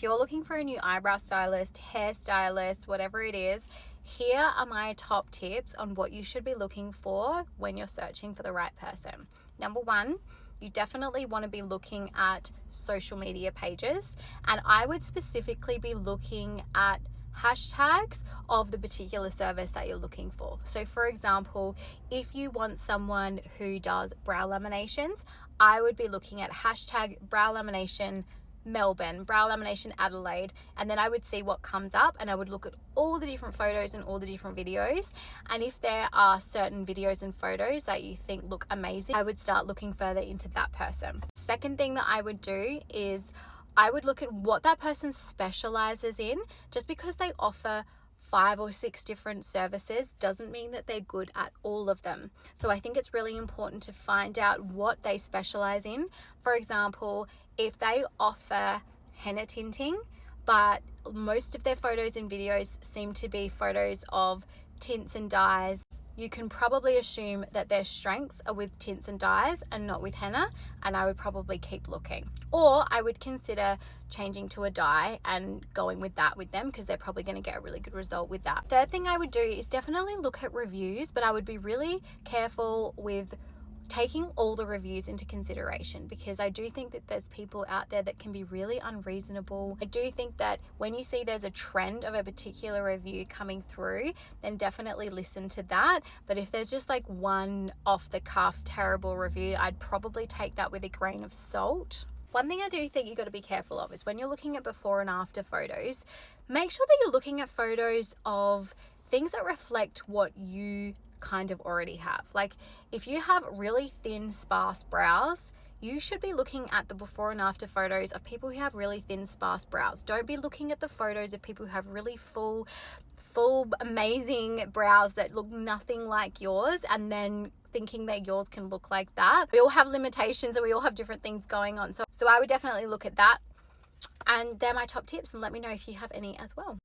you're looking for a new eyebrow stylist, hairstylist, whatever it is, here are my top tips on what you should be looking for when you're searching for the right person. Number one, you definitely want to be looking at social media pages, and I would specifically be looking at hashtags of the particular service that you're looking for. So for example, if you want someone who does brow laminations, I would be looking at hashtag brow lamination Melbourne, brow lamination Adelaide, and then I would see what comes up, and I would look at all the different photos and all the different videos, and if there are certain videos and photos that you think look amazing, I would start looking further into that person. Second thing that I would do is I would look at what that person specializes in. Just because they offer 5 or 6 different services doesn't mean that they're good at all of them. So I think it's really important to find out what they specialize in. For example, if they offer henna tinting, but most of their photos and videos seem to be photos of tints and dyes, you can probably assume that their strengths are with tints and dyes and not with henna, and I would probably keep looking. Or I would consider changing to a dye and going with that with them, because they're probably going to get a really good result with that. Third thing I would do is definitely look at reviews, but I would be really careful with taking all the reviews into consideration, because I do think that there's people out there that can be really unreasonable. I do think that when you see there's a trend of a particular review coming through, then definitely listen to that. But if there's just like one off the cuff terrible review, I'd probably take that with a grain of salt. One thing I do think you've got to be careful of is when you're looking at before and after photos, make sure that you're looking at photos of things that reflect what you kind of already have. Like if you have really thin, sparse brows, you should be looking at the before and after photos of people who have really thin, sparse brows. Don't be looking at the photos of people who have really full, amazing brows that look nothing like yours, and then thinking that yours can look like that. We all have limitations and we all have different things going on. So I would definitely look at that. And they're my top tips, and let me know if you have any as well.